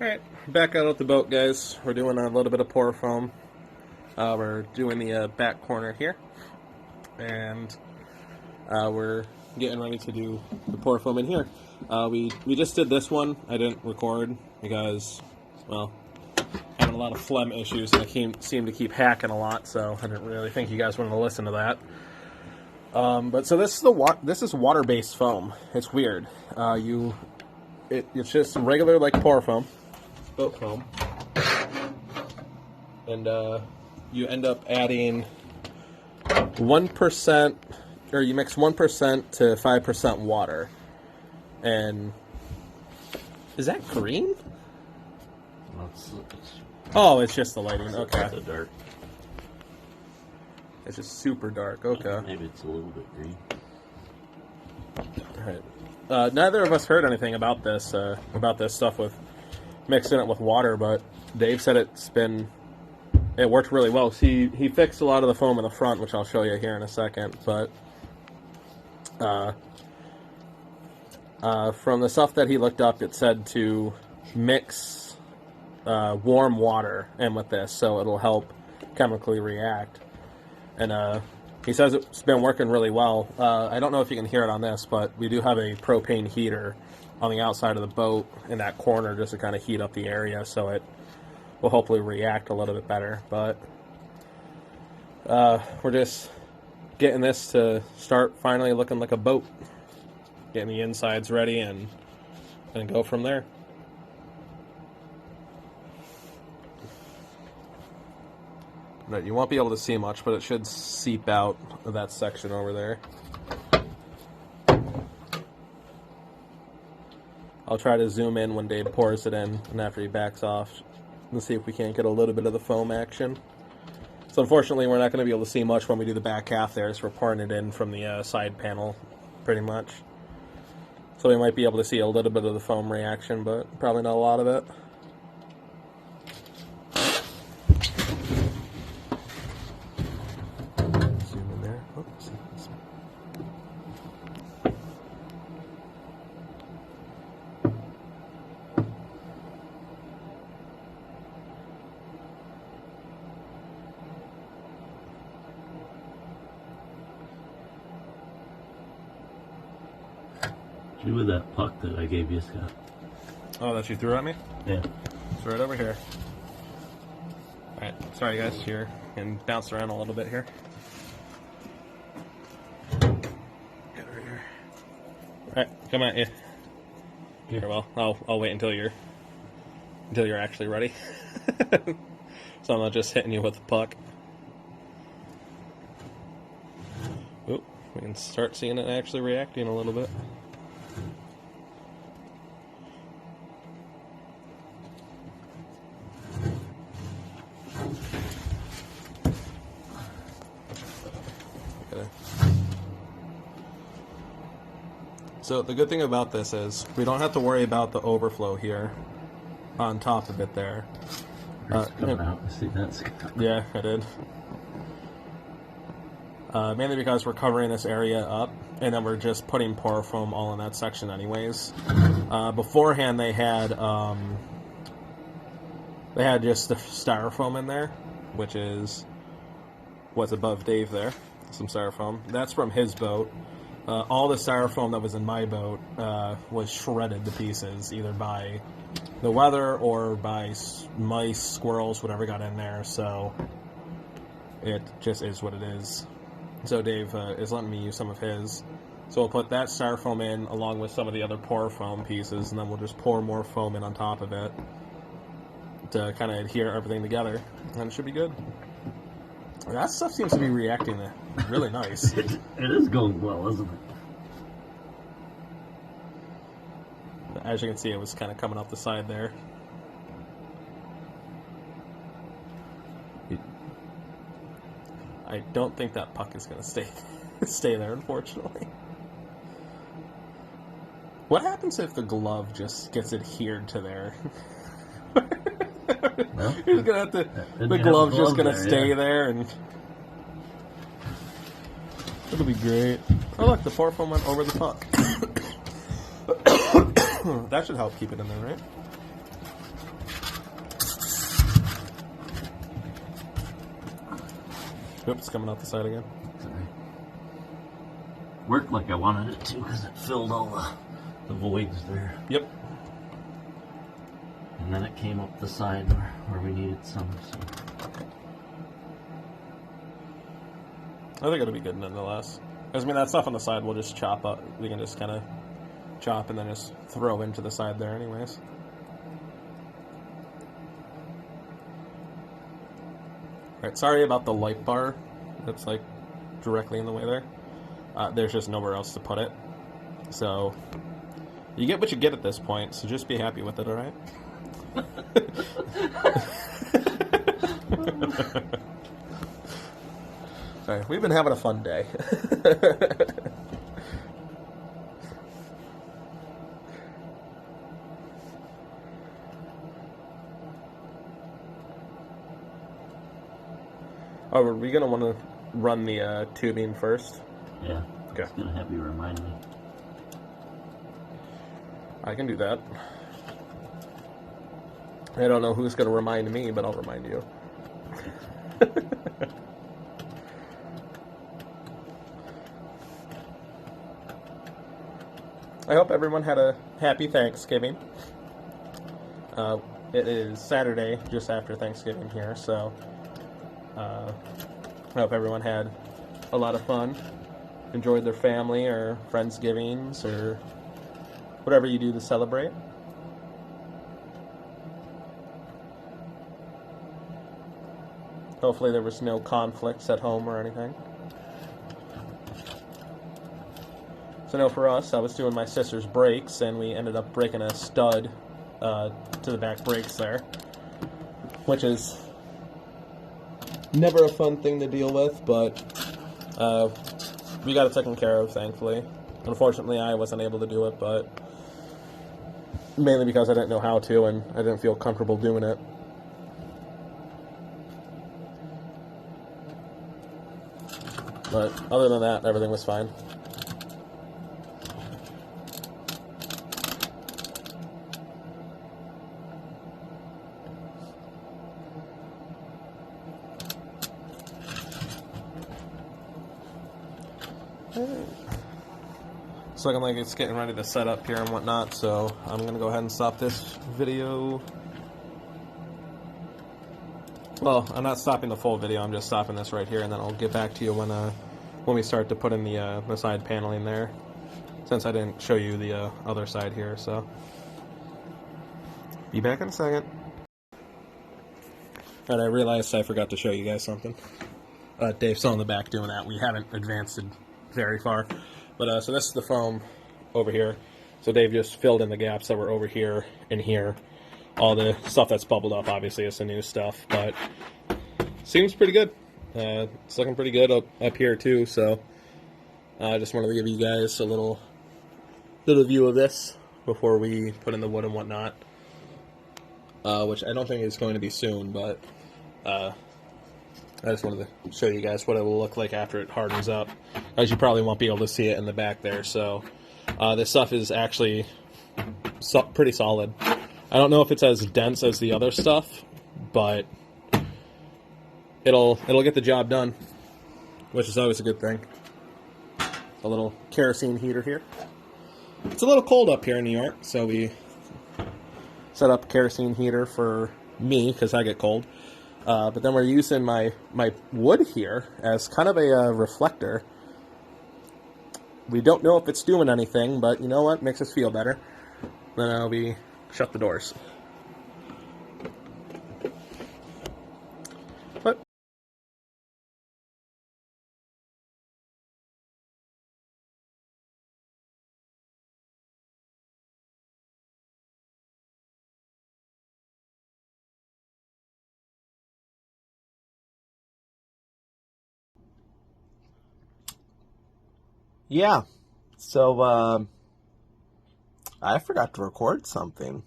Alright, back out at the boat, guys. We're doing a little bit of pour foam. We're doing the back corner here. And we're getting ready to do the pour foam in here. We just did this one. I didn't record because, well, having a lot of phlegm issues and I seem to keep hacking a lot, so I didn't really think you guys wanted to listen to that. But so this is water-based foam. It's weird. It's just regular like pour foam. Boat foam, and you end up adding 1%, or you mix 1% to 5% water. And is that green? Oh, it's just the lighting. Okay, it's dark. It's just super dark. Okay, maybe it's a little bit green. All right. Neither of us heard anything about this stuff with mixing it with water, but Dave said it worked really well. See, he fixed a lot of the foam in the front, which I'll show you here in a second, but from the stuff that he looked up, it said to mix warm water in with this, so it'll help chemically react. And he says it's been working really well. I don't know if you can hear it on this, but we do have a propane heater on the outside of the boat in that corner just to kind of heat up the area, so it will hopefully react a little bit better. But we're just getting this to start finally looking like a boat, getting the insides ready, and go from there. Right, you won't be able to see much, but it should seep out of that section over there. I'll try to zoom in when Dave pours it in and after he backs off. Let's see if we can't get a little bit of the foam action. So unfortunately, we're not going to be able to see much when we do the back half there, so we're pouring it in from the side panel, pretty much. So we might be able to see a little bit of the foam reaction, but probably not a lot of it. Zoom in there. Oops. Do with that puck that I gave you, Scott. Oh, that you threw at me? Yeah. It's right over here. Alright, sorry guys, here, and bounce around a little bit here. Get over here. Alright, come at you. Here, well, I'll wait until you're actually ready. So I'm not just hitting you with the puck. Oop, we can start seeing it actually reacting a little bit. So the good thing about this is we don't have to worry about the overflow here on top of it there. It's coming out. See that, Scott? Yeah, I did. Mainly because we're covering this area up, and then we're just putting pour foam all in that section anyways. Beforehand, they had just the styrofoam in there, which is what's above Dave there. Some styrofoam. That's from his boat. All the styrofoam that was in my boat was shredded to pieces, either by the weather or by mice, squirrels, whatever got in there. So it just is what it is. So Dave is letting me use some of his. So we'll put that styrofoam in along with some of the other pour foam pieces, and then we'll just pour more foam in on top of it to kind of adhere everything together, and it should be good. That stuff seems to be reacting really nice. It is going well, isn't it? As you can see, it was kind of coming up the side there. I don't think that puck is going to stay there, unfortunately. What happens if the glove just gets adhered to there? Well, You're gonna have to. The glove's just gonna stay there, and it'll be great. Oh look, the pour foam went over the puck. That should help keep it in there, right? Oops, it's coming out the side again. Sorry. Worked like I wanted it to because it filled all the voids there. Yep. And then it came up the side where we needed some. So. I think it'll be good nonetheless. Because, I mean, that stuff on the side we'll just chop up. We can just kind of chop and then just throw into the side there anyways. Alright, sorry about the light bar that's, like, directly in the way there. There's just nowhere else to put it. So, you get what you get at this point, so just be happy with it, alright? Alright, we've been having a fun day. Oh, are we going to want to run the tubing first? Yeah. Okay. It's going to have you remind me. I can do that. I don't know who's going to remind me, but I'll remind you. I hope everyone had a happy Thanksgiving. It is Saturday, just after Thanksgiving here, so I hope everyone had a lot of fun, enjoyed their family or Friendsgivings or whatever you do to celebrate. Hopefully there was no conflicts at home or anything. So no, for us, I was doing my sister's brakes, and we ended up breaking a stud to the back brakes there, which is never a fun thing to deal with, but we got it taken care of, thankfully. Unfortunately, I wasn't able to do it, but mainly because I didn't know how to, and I didn't feel comfortable doing it. But other than that, everything was fine. It's looking like it's getting ready to set up here and whatnot, so I'm going to go ahead and stop this video. Well, I'm not stopping the full video, I'm just stopping this right here, and then I'll get back to you when we start to put in the side paneling there, since I didn't show you the other side here, so. Be back in a second. Alright, I realized I forgot to show you guys something. Dave's still in the back doing that. We haven't advanced it very far. But, so this is the foam over here. So Dave just filled in the gaps that were over here and here. All the stuff that's bubbled up, obviously, is the new stuff. But, seems pretty good. It's looking pretty good up here, too. So, I just wanted to give you guys a little view of this before we put in the wood and whatnot. Which I don't think is going to be soon, but I just wanted to show you guys what it will look like after it hardens up, as you probably won't be able to see it in the back there. So this stuff is actually pretty solid. I don't know if it's as dense as the other stuff, but it'll get the job done, which is always a good thing. A little kerosene heater here. It's a little cold up here in New York, so we set up a kerosene heater for me because I get cold. But then we're using my wood here as kind of a reflector. We don't know if it's doing anything, but you know what? Makes us feel better. Then we shut the doors. But yeah, so I forgot to record something.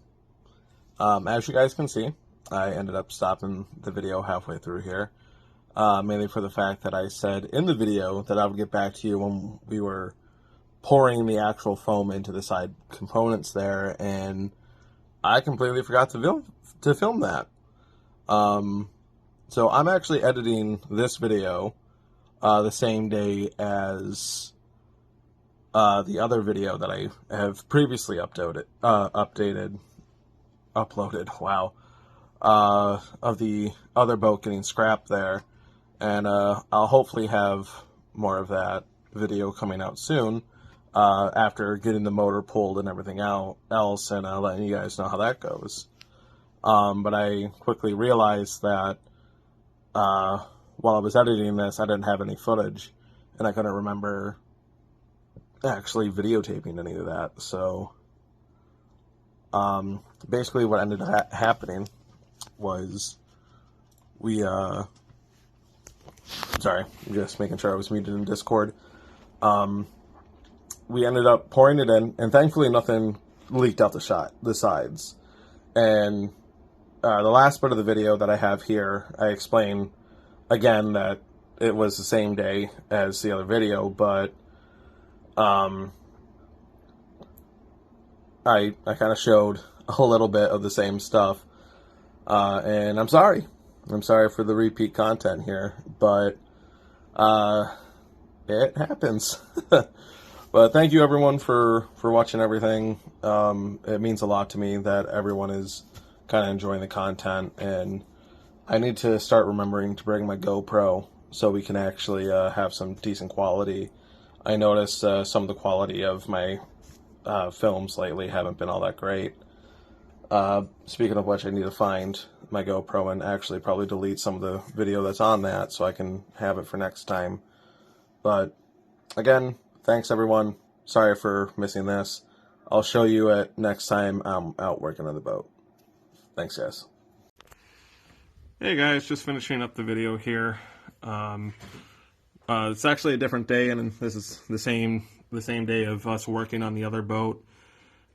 As you guys can see, I ended up stopping the video halfway through here, mainly for the fact that I said in the video that I would get back to you when we were pouring the actual foam into the side components there, and I completely forgot to film that. So I'm actually editing this video the same day as the other video that I have previously uploaded. Wow. Of the other boat getting scrapped there. And I'll hopefully have more of that video coming out soon after getting the motor pulled and everything else, and letting you guys know how that goes. But I quickly realized that while I was editing this, I didn't have any footage, and I couldn't remember actually videotaping any of that. So basically what ended up happening was we sorry, I'm just making sure I was muted in Discord. We ended up pouring it in, and thankfully nothing leaked out the sides. And the last bit of the video that I have here, I explain again that it was the same day as the other video, but I kind of showed a little bit of the same stuff, and I'm sorry for the repeat content here, but it happens. But thank you everyone for watching everything. It means a lot to me that everyone is kind of enjoying the content, and I need to start remembering to bring my GoPro so we can actually have some decent quality. I noticed some of the quality of my films lately haven't been all that great. Speaking of which, I need to find my GoPro and actually probably delete some of the video that's on that so I can have it for next time. But again, thanks everyone. Sorry for missing this. I'll show you it next time I'm out working on the boat. Thanks, guys. Hey guys, just finishing up the video here. It's actually a different day, and this is the same day of us working on the other boat.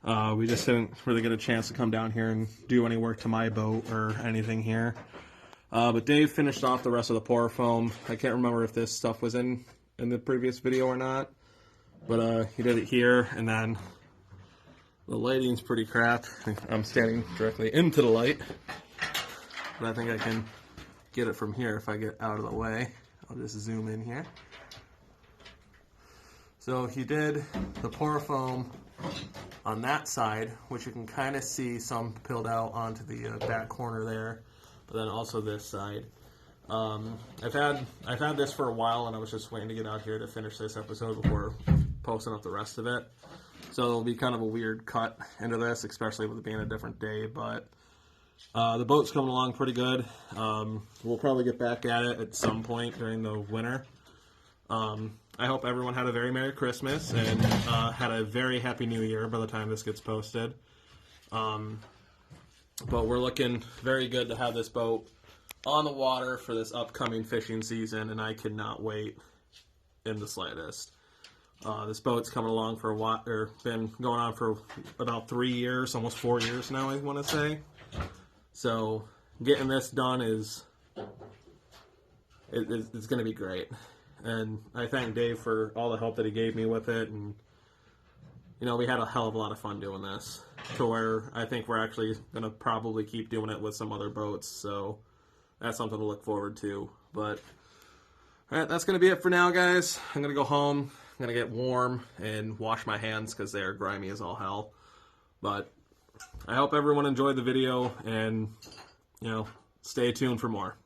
We just didn't really get a chance to come down here and do any work to my boat or anything here. But Dave finished off the rest of the pour foam. I can't remember if this stuff was in the previous video or not, but he did it here, and then the lighting's pretty crap. I'm standing directly into the light, but I think I can get it from here if I get out of the way. I'll just zoom in here. So he did the pour foam on that side, which you can kind of see some peeled out onto the back corner there, but then also this side. I've had this for a while, and I was just waiting to get out here to finish this episode before posting up the rest of it. So it'll be kind of a weird cut into this, especially with it being a different day, but the boat's coming along pretty good. We'll probably get back at it at some point during the winter. I hope everyone had a very Merry Christmas and had a very Happy New Year by the time this gets posted. But we're looking very good to have this boat on the water for this upcoming fishing season, and I cannot wait in the slightest. This boat's coming along for a while, or been going on for about 3 years, almost 4 years now, I want to say. So getting this done it's going to be great. And I thank Dave for all the help that he gave me with it, and we had a hell of a lot of fun doing this, to where I think we're actually going to probably keep doing it with some other boats, so that's something to look forward to. But alright, that's going to be it for now, guys. I'm going to go home, I'm going to get warm and wash my hands because they're grimy as all hell. But I hope everyone enjoyed the video, and stay tuned for more.